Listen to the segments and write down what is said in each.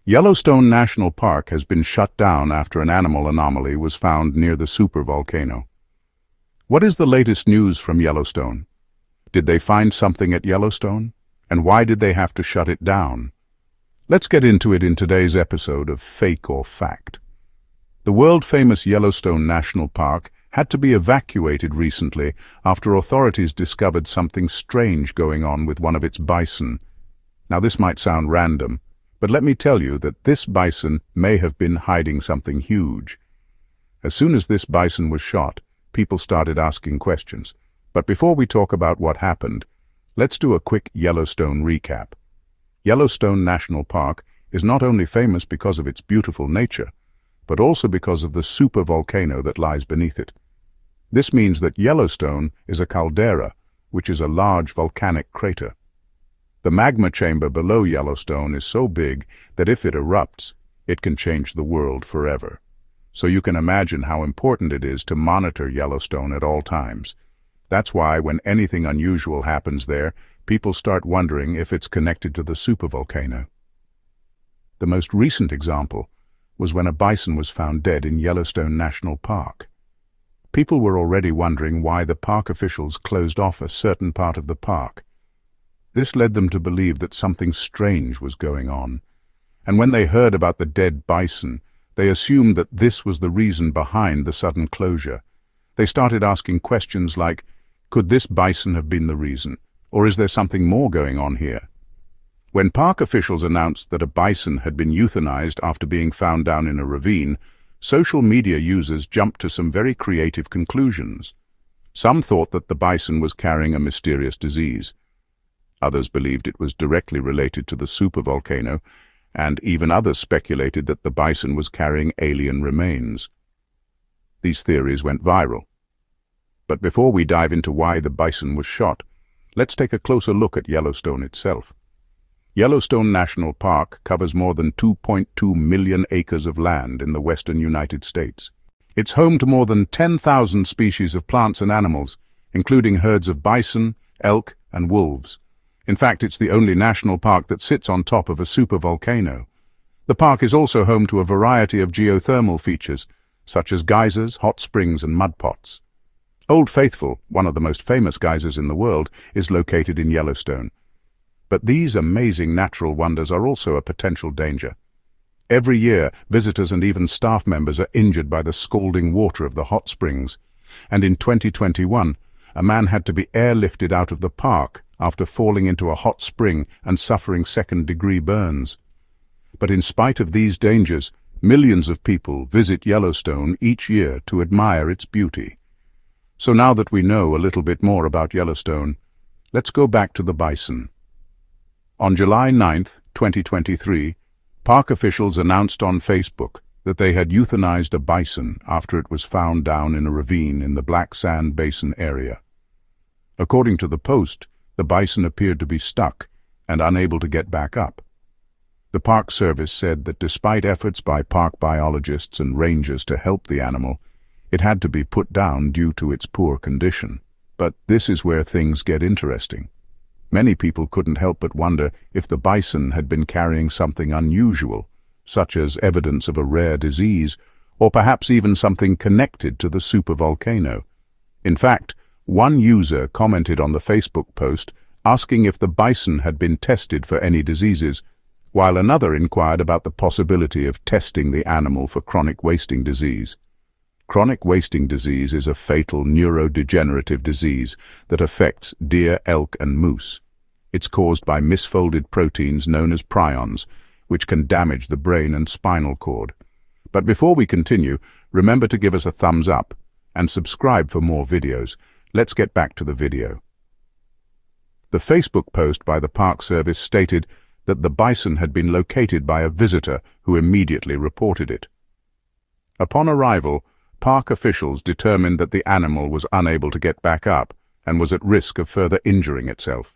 Yellowstone National Park has been shut down after an animal anomaly was found near the supervolcano. What is the latest news from Yellowstone? Did they find something at Yellowstone? And why did they have to shut it down? Let's get into it in today's episode of Fake or Fact. The world-famous Yellowstone National Park had to be evacuated recently after authorities discovered something strange going on with one of its bison. Now, this might sound random, but let me tell you that this bison may have been hiding something huge. As soon as this bison was shot, people started asking questions. But before we talk about what happened, let's do a quick Yellowstone recap. Yellowstone National Park is not only famous because of its beautiful nature, but also because of the supervolcano that lies beneath it. This means that Yellowstone is a caldera, which is a large volcanic crater. The magma chamber below Yellowstone is so big that if it erupts, it can change the world forever. So you can imagine how important it is to monitor Yellowstone at all times. That's why when anything unusual happens there, people start wondering if it's connected to the supervolcano. The most recent example was when a bison was found dead in Yellowstone National Park. People were already wondering why the park officials closed off a certain part of the park. This led them to believe that something strange was going on. And when they heard about the dead bison, they assumed that this was the reason behind the sudden closure. They started asking questions like, could this bison have been the reason? Or is there something more going on here? When park officials announced that a bison had been euthanized after being found down in a ravine, social media users jumped to some very creative conclusions. Some thought that the bison was carrying a mysterious disease. Others believed it was directly related to the supervolcano, and even others speculated that the bison was carrying alien remains. These theories went viral. But before we dive into why the bison was shot, let's take a closer look at Yellowstone itself. Yellowstone National Park covers more than 2.2 million acres of land in the western United States. It's home to more than 10,000 species of plants and animals, including herds of bison, elk, and wolves. In fact, it's the only national park that sits on top of a supervolcano. The park is also home to a variety of geothermal features, such as geysers, hot springs, and mud pots. Old Faithful, one of the most famous geysers in the world, is located in Yellowstone. But these amazing natural wonders are also a potential danger. Every year, visitors and even staff members are injured by the scalding water of the hot springs. And in 2021, a man had to be airlifted out of the park after falling into a hot spring and suffering second-degree burns. But in spite of these dangers, millions of people visit Yellowstone each year to admire its beauty. So now that we know a little bit more about Yellowstone, let's go back to the bison. On July 9, 2023, park officials announced on Facebook that they had euthanized a bison after it was found down in a ravine in the Black Sand Basin area. According to the post, the bison appeared to be stuck and unable to get back up. The Park Service said that despite efforts by park biologists and rangers to help the animal, it had to be put down due to its poor condition. But this is where things get interesting. Many people couldn't help but wonder if the bison had been carrying something unusual, such as evidence of a rare disease, or perhaps even something connected to the supervolcano. In fact, one user commented on the Facebook post asking if the bison had been tested for any diseases, while another inquired about the possibility of testing the animal for chronic wasting disease. Chronic wasting disease is a fatal neurodegenerative disease that affects deer, elk, and moose. It's caused by misfolded proteins known as prions, which can damage the brain and spinal cord. But before we continue, remember to give us a thumbs up and subscribe for more videos. Let's get back to the video. The Facebook post by the Park Service stated that the bison had been located by a visitor who immediately reported it. Upon arrival, park officials determined that the animal was unable to get back up and was at risk of further injuring itself.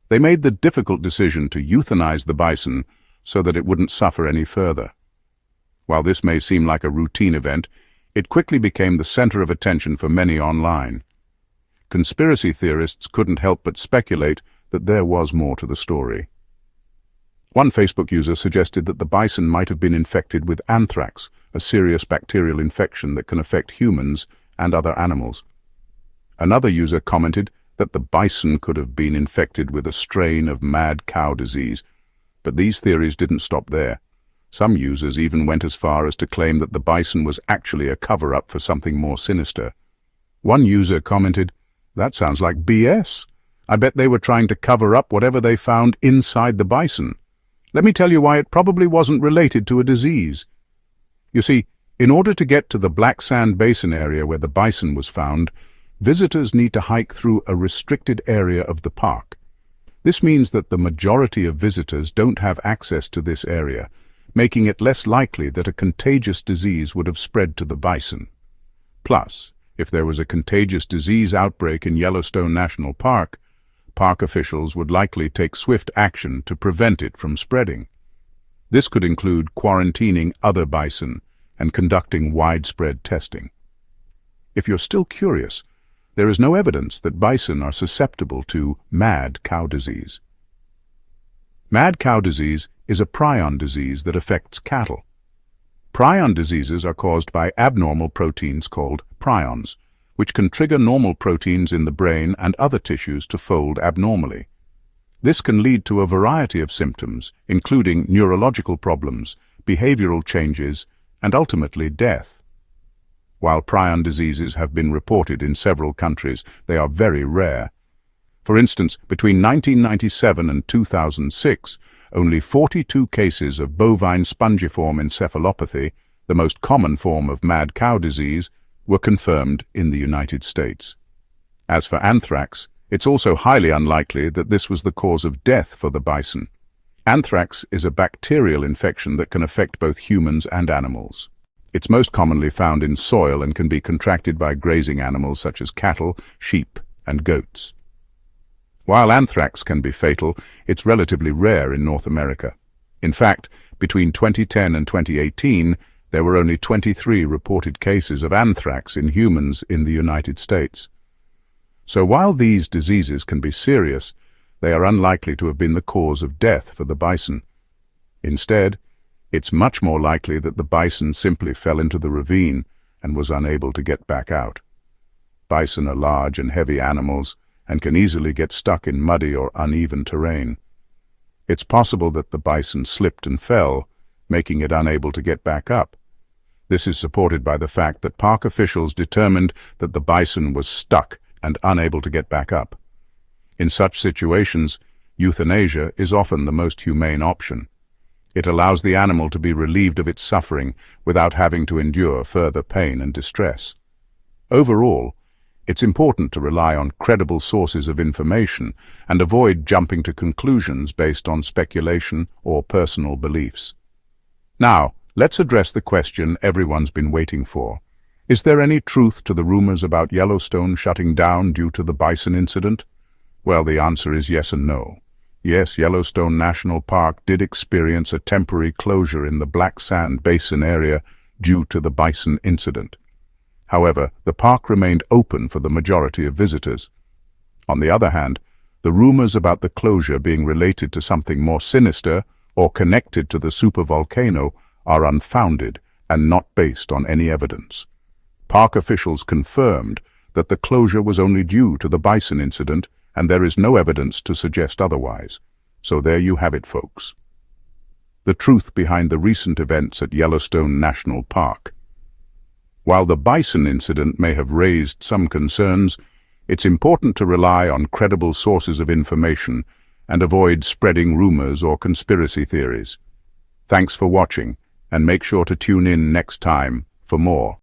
They made the difficult decision to euthanize the bison so that it wouldn't suffer any further. While this may seem like a routine event, it quickly became the center of attention for many online. Conspiracy theorists couldn't help but speculate that there was more to the story. One Facebook user suggested that the bison might have been infected with anthrax, a serious bacterial infection that can affect humans and other animals. Another user commented that the bison could have been infected with a strain of mad cow disease, but these theories didn't stop there. Some users even went as far as to claim that the bison was actually a cover-up for something more sinister. One user commented, "That sounds like BS. I bet they were trying to cover up whatever they found inside the bison. Let me tell you why it probably wasn't related to a disease." You see, in order to get to the Black Sand Basin area where the bison was found, visitors need to hike through a restricted area of the park. This means that the majority of visitors don't have access to this area, making it less likely that a contagious disease would have spread to the bison. Plus, if there was a contagious disease outbreak in Yellowstone National Park, park officials would likely take swift action to prevent it from spreading. This could include quarantining other bison and conducting widespread testing. If you're still curious, there is no evidence that bison are susceptible to mad cow disease. Mad cow disease is a prion disease that affects cattle. Prion diseases are caused by abnormal proteins called prions, which can trigger normal proteins in the brain and other tissues to fold abnormally. This can lead to a variety of symptoms, including neurological problems, behavioral changes, and ultimately death. While prion diseases have been reported in several countries, they are very rare. For instance, between 1997 and 2006, only 42 cases of bovine spongiform encephalopathy, the most common form of mad cow disease, were confirmed in the United States. As for anthrax, it's also highly unlikely that this was the cause of death for the bison. Anthrax is a bacterial infection that can affect both humans and animals. It's most commonly found in soil and can be contracted by grazing animals such as cattle, sheep, and goats. While anthrax can be fatal, it's relatively rare in North America. In fact, between 2010 and 2018, there were only 23 reported cases of anthrax in humans in the United States. So while these diseases can be serious, they are unlikely to have been the cause of death for the bison. Instead, it's much more likely that the bison simply fell into the ravine and was unable to get back out. Bison are large and heavy animals and can easily get stuck in muddy or uneven terrain. It's possible that the bison slipped and fell, making it unable to get back up. This is supported by the fact that park officials determined that the bison was stuck and unable to get back up. In such situations, euthanasia is often the most humane option. It allows the animal to be relieved of its suffering without having to endure further pain and distress. Overall, it's important to rely on credible sources of information and avoid jumping to conclusions based on speculation or personal beliefs. Now, let's address the question everyone's been waiting for. Is there any truth to the rumors about Yellowstone shutting down due to the bison incident? Well, the answer is yes and no. Yes, Yellowstone National Park did experience a temporary closure in the Black Sand Basin area due to the bison incident. However, the park remained open for the majority of visitors. On the other hand, the rumors about the closure being related to something more sinister or connected to the supervolcano are unfounded and not based on any evidence. Park officials confirmed that the closure was only due to the bison incident, and there is no evidence to suggest otherwise. So there you have it, folks. The truth behind the recent events at Yellowstone National Park. While the bison incident may have raised some concerns, it's important to rely on credible sources of information and avoid spreading rumors or conspiracy theories. Thanks for watching, and make sure to tune in next time for more.